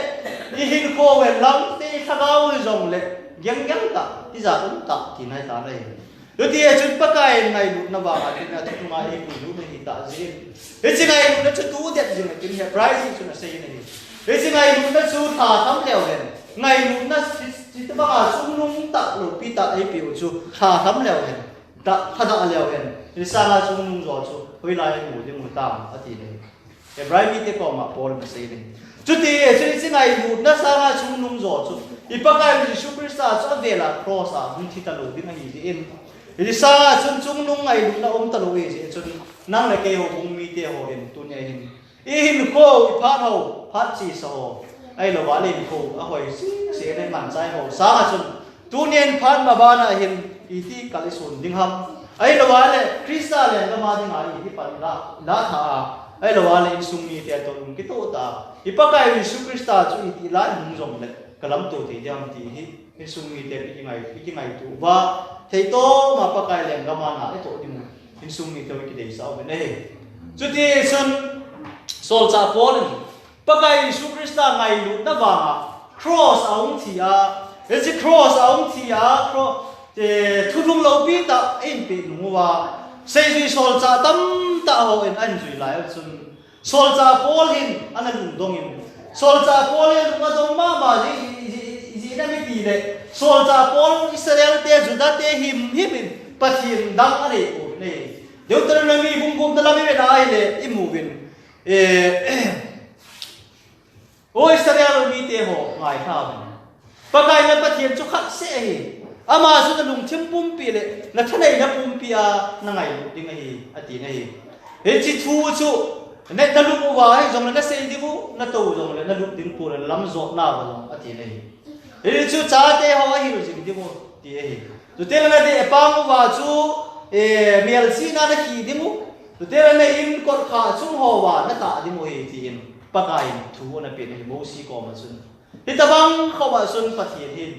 S1: I hin ko we lam te thagau zong le gyang ta ti za un ta ti nai ta nei. Chuti ya chut pakai ngai luk na ba ma ti na tu ma I pu lu ni ta zin. Echi ngai luk na chutu det jing ti he price chu na sei nei. Echi ngai luk na chu tha tam leo len. Ngai luk na chỉ ta bảo sung nung tạ lục pi tạ ấy biểu chú hà thắm leo hen tạ thà leo hen thì sang là sung nung rồi chú hồi lại ngủ đi ngủ tạm ở thì này cái brai mi cái cỏ mà Paul mà xây này chú thì chỉ ngày ngủ nó sang là sung nung rồi chú thì bắt cái gì super star cho về là cross à không chỉ tạ lục đi ngay gì in thì sang là sung nung ngày ngủ nó tạ lục gì chú năng là cái hồ bung mi cái hồ hen tu nhảy hen in cô phát chỉ sao ai lo wale ko ahoi se ne man sai ho sa chun tu nien phan ma ba na hin iti kalisun ding ham ai lo wale krista le ma ding ai hi pan la tha ai lo wale in sung ni te to ki to ta ipakai Yesu Krista chu iti la hung jong le kalam to te jam ti hi sung ni te pi ngai tu wa thei to ma pakai le ga ma na to ding in sung ni te ki dei sa ne chu ti sun sol cha Paul Pakai Yesu Krista ngai lu na wa cross aung thia ezi cross aung thia cross te thulung lo pi ta in pe nu wa sei zui sol cha tam ta ho en an zui lai chun sol cha Paul hin an lung dong in sol cha Paul hin ma dong ma ji na mi pi le sol cha Paul Israel te Juda te him in pathin dang ani ko ne Deuteronomy bung bung da la mi na ai le imuvin Ôi Israel mi te ho ngai tha pakai na pathian chu khat se hi ama su na lung thim pum pi le na thanai na pum pi a na ngai lu ding hi ati nei he chi thu chu ne na lu wa hi jong na sei di bu na to jong le na lu ding pu le lam zo na ba jong ati nei he chu cha te ho hi lu jing di bu ti hi tu te na de pa mu wa chu mial si na ki di mu tu te na in ko kha chung ho wa na ta di mu hi ti in pakai thu na pe ni mo si ko ma sun hitabang khawa sun pathian hin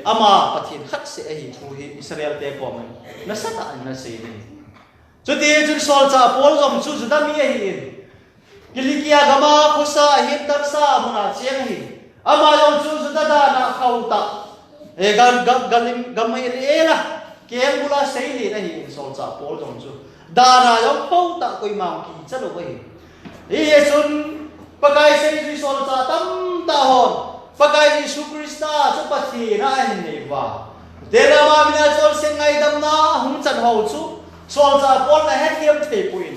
S1: ama pathian khat se hi thu hi Israel te ko ma na sata na se ni chu ti chu sol cha Paul zom chu da mi hi kilikia gama khusa hi tar sa muna cheng hi ama yom chu da na khau ta galim gamai le la kem bula sei ni na hi sol cha Paul zom chu da na yom khau ta koi ma ki chalo hi Yesun pakai sei zui sol cha tam ta hon pakai Yesu Krista chu pathi na hin nei wa dera ma mina chol sen ngai dam na hung chan ho chu sol cha Paul na het hiam thei puin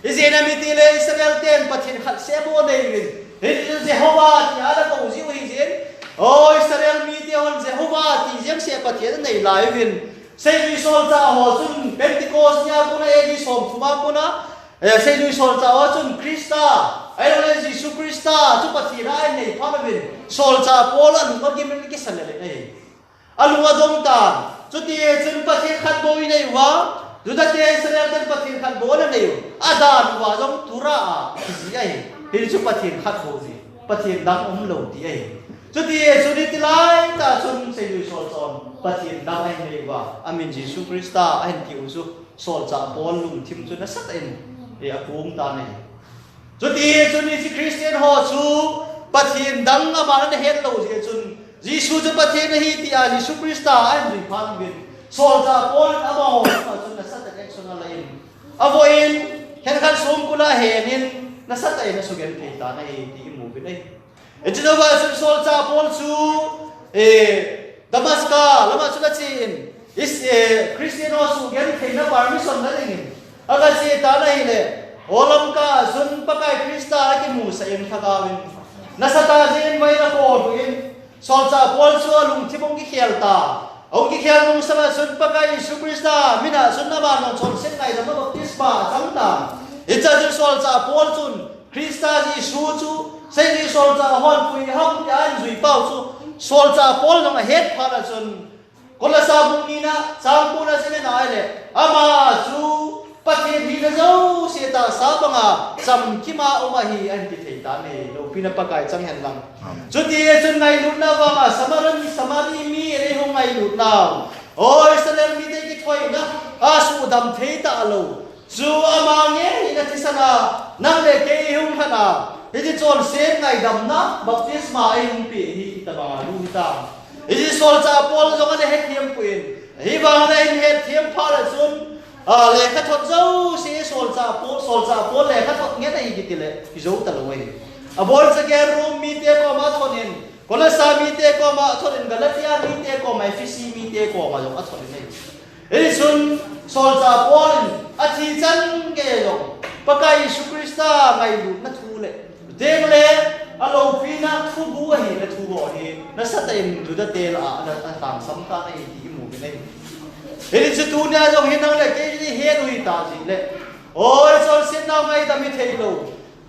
S1: izena mi ti le Israel ten pathin khat se bo nei rin he Jehovah ti ala ko ji wi jen o Israel mi ti hon Jehovah ti jem se pathin nei lai win sei zui sol cha ho sun Pentecost nya kuna e ji som thuma kuna sei zui sol cha ho chun Krista ai lo Yesu Krista chu pathi ra nei phamavin sol cha Paul anu ma gi men ki salale nei alu adong ta chu ti chun pathi khat boi nei wa juda te Israel ten pathi khat bo na nei adan wa jong tura ji ai hi chu pathi khat bo ji pathi dang lo ti ai chu ti ti lai ta chun sei zui sol chon pathi dang ai nei wa amin Yesu Krista ai ti u chu sol cha Paul lum thim chu na sat en akung ta nei Chuti chuni si Christian ho chu pathin dang ama na het lo je chun Jisu chu pathin hi ti a Jisu Krista an ri phan bin sol cha Paul ama ho chun na sat action la in avoin hen khan som kula henin na sat ai na sugen pe ta na hi ti mu bin ai ejino ba sol cha Paul chu Damascus lama chu la chin is Christian ho su gen pe na permission na ling aga si ta na hi le Olam ka sun pakai Krista ki mu sa im thagawin nasata jin mai na ko in sol cha Paul chu lung thibong ki khel ta ông ki khel nong sama sun pakai Yesu Krista mina sun na ba no chon sen ngai da ma baptisma chang ta icha ju sol cha Paul chun Krista Yesu chu sei ni sol cha hon pui ham ya zui pau chu sol cha Paul nong het pha la chun kola sa bung ni na sang pu na se na ai le ama chu Pathe hi na zo se ta sa banga sam kima oma hi an ti thei ta ne lo pina pakai chang hen lang chu ti chun ngai lut na wa samari mi re ho ngai lut na oi salem mi te ki thoi na a su dam thei ta lo chu ama nge ina ti sana nang le ke hum hana hi chon se ngai dam na baptisma ai hum pi hi ta ba lu ta hi sol cha Paul zo ka he thiam puin hi ba na in he thiam pha la chun le khát thốt dấu sẽ sol cha Paul le khát thốt nghe này cái tile cái dấu ta lôi bol sa ke room mi te ko ma thonin kola sa mi te ko ma thonin Galatia mi te ko ma Ephesi mi te ko ma jong a thonin nei e sun sol cha Paul a thi chan ke jong pakai Yesu Krista ngai lu na thu le deng le a lo pi na thu bu hi na thu bo hi na sa tem du da te la na tam sam ta nei ti mu ke nei Hei chu tu nya jong hinang le ke ni he ui ta ji le oi sol sin na ngai da mi thei lo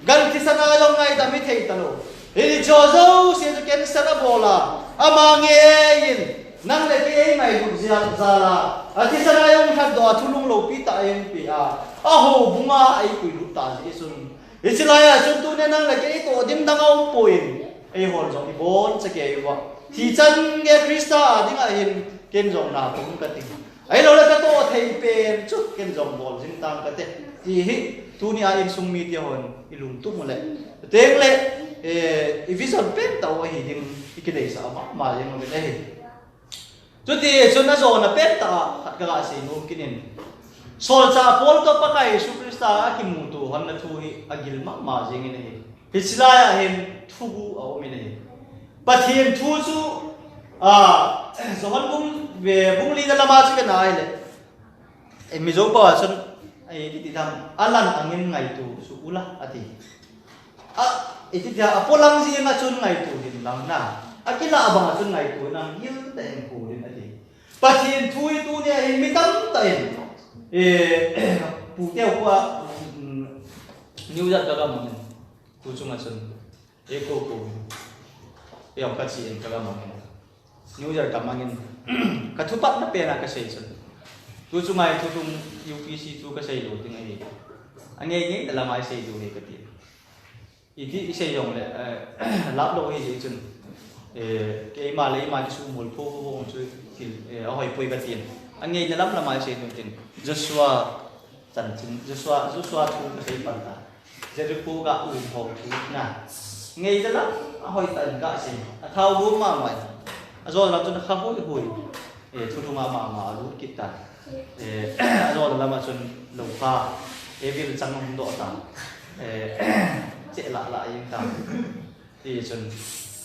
S1: gan ti sana jong ngai da mi thei ta lo hei jo zo se ju ken sana bola ama nge yin nang le ke ngai bu zia za la a ti sana jong than do thulung lo pi ta yen pi a ho bunga ai kui lu ta ji sun hei chi la ya chu tu ne nang le ke to dim dang au poin ai hol jong i bon che ke wa ti chan ge Krista ding a hin ken jong na kum ka ti ai lo la ka to thei pen chu ken jong bol jing tang ka te ti hi tu ni a in sung mi ti hon ilung tu mo le teng le e vision pen ta wa hi ding ikidei sa ma jing mo le chu ti chu na zo na pen ta khat ka se no kinin sol cha Paul to pa kai Yesu Krista a ki mu tu hon na thu hi agil ma jing ni hi silaya hin thu gu a mi ni pathian thu chu so hon bung về bung li na lama chu na ai le e mi zo pa sun ai ti dam alan angin ngai tu su ula ati e ti dia apolang ji nga chun ngai tu din lang na akila abang chun ngai tu na yil ta en ku din ati pathin thui tu ne in mi tam ta en pu teo kwa new year ka mo tu chu nga chun e ko e ang ka chi en ka mo New Year kamangin katupat na pera ka say sun tu sungay tu tung UPC tu ka say lo ting ai ange dalam ai say do he kati iti isay yong le lap lo he chun ke ma le ma chu mul pho ho chu til hoi poi ka tin ange dalam lam ai say do tin Joshua chan chin Joshua tu ka say pan ta Jericho ga u ho tu na nge dalam hoi tan ka say thau bu ma mai rồi làm cho nó khá hối hối thu thu mà lú kít ta rồi làm mà chun lồng pha vì chẳng không độ ta chế lại những ta thì chun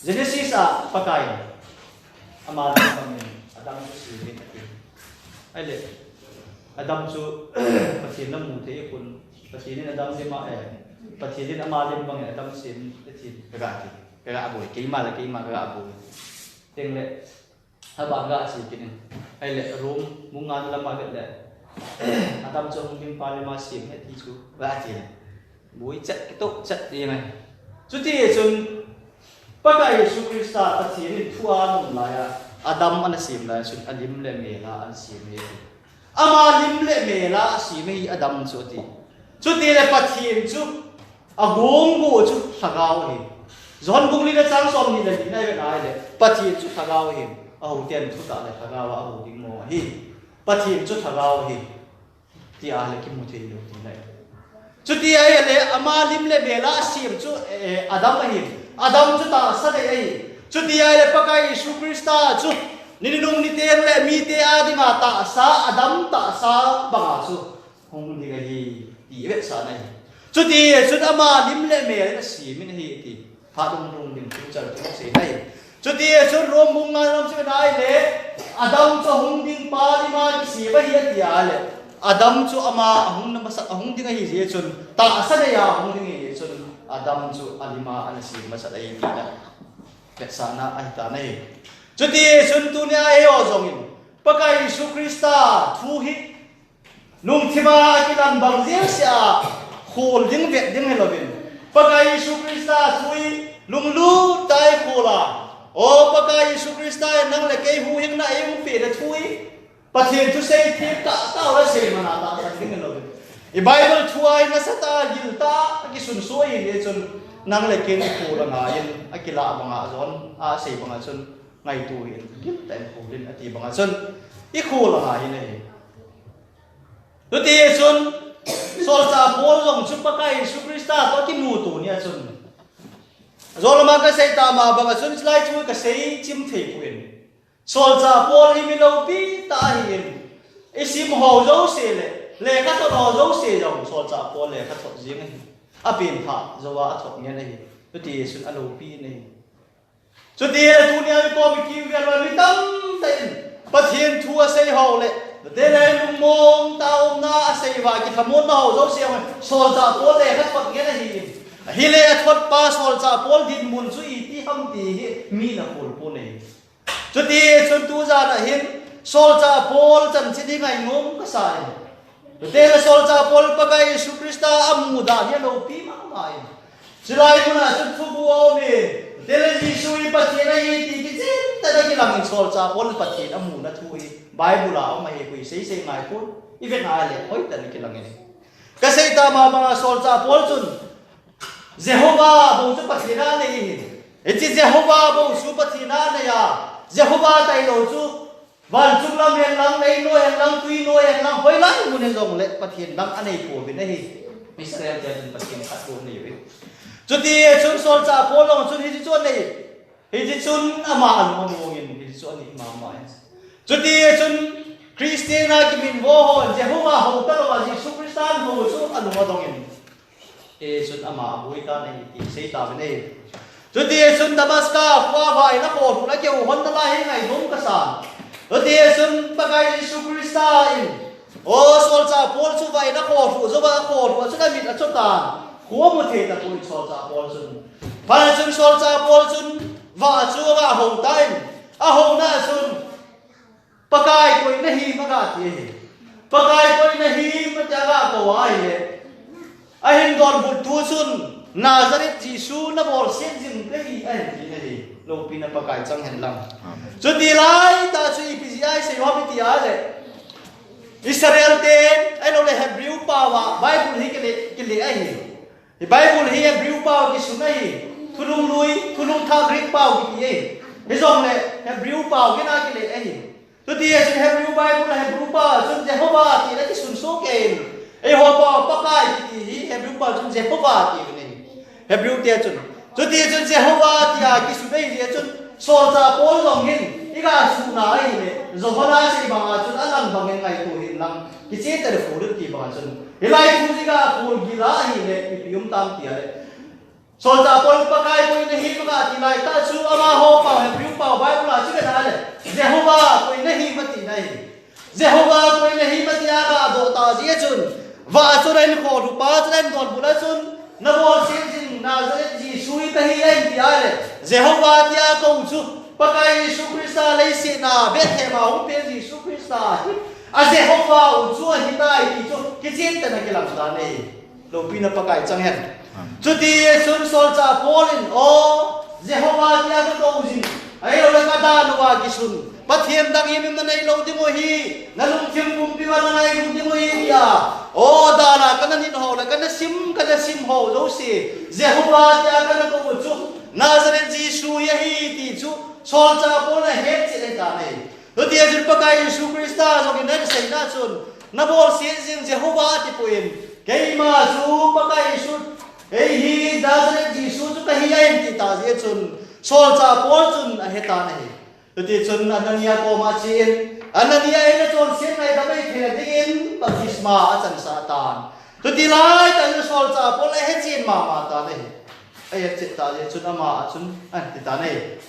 S1: Genesis pakai ama Adam chu sử dụng ai lệ Adam chu pathin nam mu thế kun pathin Adam đi mà pathin đi ama đi bằng Adam xin pathin cái gà bồi cái mà cái gà bồi tiếng lệ hai bạn gã chỉ cái này hay lệ room muốn ngan làm mà lệ Adam cho mình đi pali mà xiêm hết thì chú gã chỉ mũi chặt cái tốc chặt gì này chú thì chun bắt cái Yesu Krista bắt chỉ đi thua nông lại Adam anh xiêm lại chun Adam lệ mẹ là anh xiêm hết ama lim lệ mẹ là xiêm hết Adam chú thì lệ bắt chỉ chú gong go chú thagao hết John bung li na chang som ni le nai ve ai le pathin chu thagao hi a ho tian thu ta le thagao a ho ding mo hi pathin chu thagao hi ti a le ki mu thei lo ti lai chu ti ai le ama lim le bela sim chu Adam hi Adam chu ta sa le ai chu ti ai le pakai Yesu Krista chu ni nung ni te le mi te a di ma ta sa Adam ta sa ba chu hong ni ga hi ti ve sa nai chu ti chu ama lim le me le si min hi ti phát đông đình chúng chờ chúng sẽ này cho tiệt cho rom bung ngan làm sự này lệ Adam cho hung đình pa đi mà chỉ bây giờ thì lệ Adam cho ama hung năm sát hung đình cái gì chun ta sát đây hung đình gì chun Adam cho alima anh sĩ mà sát đây thì là lệ sana ai ta này chút đi xuân tu nia eo zongin pakai Isu Krista thu hi nung thima ki lan bang ziang sia khol ding vet ding helovin pakai Isu Krista thui lung lu tai khola o pakai Isu Krista nang le ke hu hing na em pe de thui pathian tu sei thi ta ta la sei mana ta san ding helovin i Bible thuai na sata gil ta ki sun soi le chun nang le ken khola nga in akila banga zon a sei banga chun ngày tu hiện kiếp tại khổ lên ati bằng chân ít khổ là ngài này tôi tiếc chân sol sa bol lòng chụp pakai Isu Krista tôi kim nu tu nia chân rồi mà cái say ta mà bằng chân lại chui cái say chim thể quyền sol sa bol hi mi lâu pi ta hiện isim hồ dấu xe lệ các thọ hồ dấu xe dòng sol sa bol lệ các thọ riêng này à biển thọ dấu à thọ nghe này tôi tiếc chân alo pi này cho đi tu nia có bị kêu về rồi bị tâm tên bắt hiện thua xây hậu lệ để lên lung mông tao na xây vài cái thằng môn nào giống xem soi trả bố lệ các phật nghĩa là gì hi lệ phật pa soi trả bố đi muốn suy đi hâm đi mi là khổ bố này cho đi xuân tu ra là hiện soi trả bố chân chỉ đi ngày ngom cái sai để là soi trả bố pakai Isu Krista amu đã nhớ lâu pi mang lại chỉ lại cũng là xuân tu bố này để là Giêsu bắt hiện nay thì cái gì ta đây làm mình soi trả bố bắt hiện amu đã thui Bible là ông mày quỳ xây ngày phút, ít việc ai lệ, ôi tận cái lần này, cái xây ta mà sol cha Paul chun, Jehovah bông chút bát thiên này, cái gì Jehovah bông chút bát thiên này à, Jehovah tay đầu chút, van chút làm hiện lăng này nuôi hiện lăng tuy nuôi hiện lăng hơi lắm muốn hiện dòng lệ bát thiên lăng anh ấy phổ biến này, Israel gia đình bát thiên khát phổ này vậy, chút đi chun sol cha Paul lòng chun hết chút này, hết chun aman mà mua cái hết chút này mà cho đi chun Christiana kimin vô hồn Jehovah hậu ta là Giêsu Christa hậu số anh hoa đồng in e chun ama bui ta này thì xây ta bên này cho đi chun Damascus qua vài nó khổ cũng đã kêu hôn ta lại ngày đúng cái sản cho đi chun pakai Giêsu Christa in ô sol cha Paul chu vài nó khổ phụ cho vài khổ phụ cho cái mình ở chỗ ta của một thể là tôi sol cha Paul chun và chun sol cha Paul chun và chu và hậu ta in à hậu na chun pakai koi nahi magati pakai koi nahi matyaga ko ai le ahin don but tu sun Nazareth Giêsu na bol sen jin plei ai nahi lo pina pakai chang hen lam chu ti lai ta chu ipci se wa pi ti a le Israel te ai lo le Hebrew pa wa Bible hi ke le ai hi Bible hi Hebrew pa ki sunai thulung lui thulung tha Greek pa ki ai hi zong le Hebrew pa ki na ki le ai tu dia sun Hebrew Bible là Hebrew pa sun Jehovah thì là cái sun số kèm ai họ pa pakai thì Hebrew pa sun Jehovah thì này Hebrew tia sun tu dia sun Jehovah thì cái sun này dia sun sol cha Paul lòng hin cái sun này này Jehovah sẽ bằng sun anh bằng ngày tu hin lăng cái chết là phụ được thì bằng sun cái lại tu gì cả phụ gila hi này cái yum tam tia này sol cha Paul pakai koi nahi pakai thì lại ta su ama ho pa Hebrew pa Bible là chứ cái này Jehovah koi nahi mati nahi Jehovah koi nahi mati aga do ta ji chun wa chu ren kho ru pa chu ren don bula chun na bol sin jin Nazareth Giêsu ta hi en ti ale Jehovah tia ko chu pakai Isu Krista lấy si na bet he ma hu pe Isu Krista a Jehovah chu hi tai ti chu ki chen ta na ke lam da nei lo pina pakai chang hen chu ti sun sol cha Paulin o Jehovah tia ko jin ai lo ka da no wa ki sun pathian dang yim na nei lo ti mo hi na lung thim bum pi wa na nei lung ti mo hi ya o da na ka na ni ho la ka na sim ho zo si Jehovah tia ka ko chu Nazareth Giêsu ya hi ti chu sol cha Paul na het chi le ta nei lo ti jin pakai Isu Krista zo ki na sei na chun na bol sin jin Jehovah ti puin ke ma chu pakai Isu ei hi Nazareth Giêsu chu ka hi ai ti ta je chun sol cha Paul chun a heta nei ti chun Anania ko ma chin Anania ena chon sin nei da bai the dingin baptisma a chan satan ti lai ta sol cha Paul a he chin ma ta nei ai che ta je chun ama chun an ti ta nei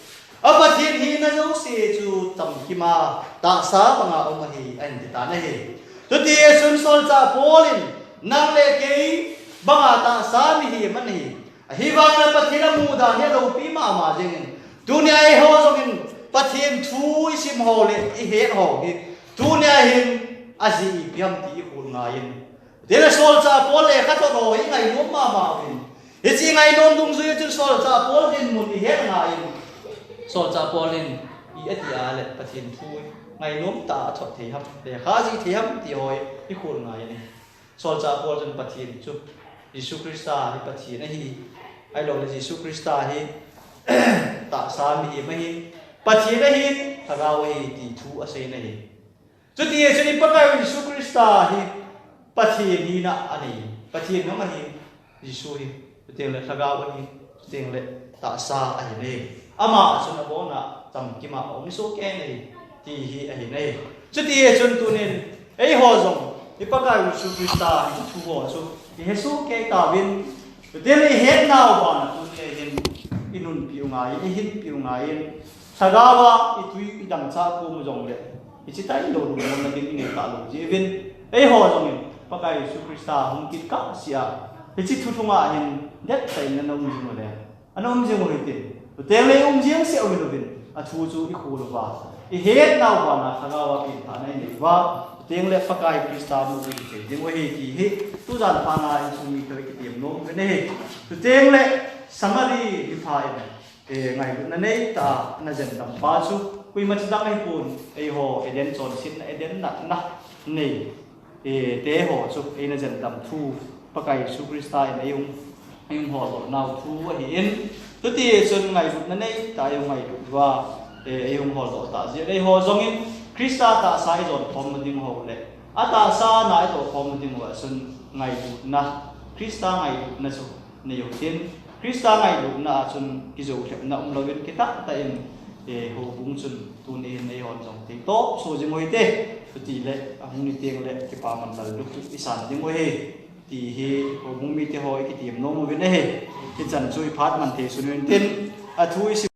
S1: a pathian hi na zo se chu tam ki ma ta sa banga o ma hi an ti ta nei ti chun sol cha Paul in nang le ke banga ta sa mi hi man hi hi wang na pathian mu da ne lo pi ma ma jeng dunia ho zongin pathian thu isim ho le I he ho hi dunia hin azi piam ti khul ngain dela sol cha pol le kha to ro hi ngai nom ma win hi chi ngai nom dung zui chu sol cha pol din mun hi he ngain sol cha pol in I atia le pathian thu ngai nom ta thot thei hap le kha ji thei hap ti hoi hi khul ngai ni sol cha pol jan pathian chu Giêsu Christa hi pathian hi ai lo le Giêsu Christa hi ta sa mi ma hi pathian hi thagaw hi ti thu ase na hi chu ti chu ni pakai Giêsu Christa hi pathian hi na ani pathian no ma hi Giêsu hi teng le thagaw hi teng le ta sa ai ne ama chu na bo na cham ki ma om so ke nei ti hi ai nei chu ti chun tu nen ei ho zong ni pakai Giêsu Christa hi thu ho chu Yesu ke ta win teng le het naw ba na tu ke hin inun piu ngai I hin piu ngai thagawa I tui I dang cha ko mu jong le I chi tai lo lu na din ni ta lo ji win ei ho zong pakai Yesu Christa hum kit ka sia hi chi thu thunga hin det sai na nom ji mo le anom ji mo ti teng le jing se o win a thu chu I khu lo ba I het naw ba na thagawa ki ta nai ni wa teng le pakai Christa mu ri te ding wa hi ti hi tu jan pa na I chu mi thoi ki tiam no ne he tu teng le Samaria Mipha ngai na nei ta na jan dam pa chu kui ma chang ai pun ei ho eden chon sin eden na nei te ho chu ei na jan dam thu pakai Giêsu Christa ei ho lo nau thu a hi in tu ti chun ngai na nei ta yo ngai wa ei ho lo ta je ei ho zong in Christa ta sai jon phom ding ho le ata sa na I to phom ding wa sun ngai na Christa ngai na chu ne yo tin Christa ngai na chun ki zo na lovin kita ta in ho bung chun tu ni nei hon jong te to so jing hoi te ti le ahung ni teng le ki pa man dal lu ki san ding hoi ti hi ho bung mi te hoi ki tim no mo ve ne he ki chan chui phat man te sunun tin a thui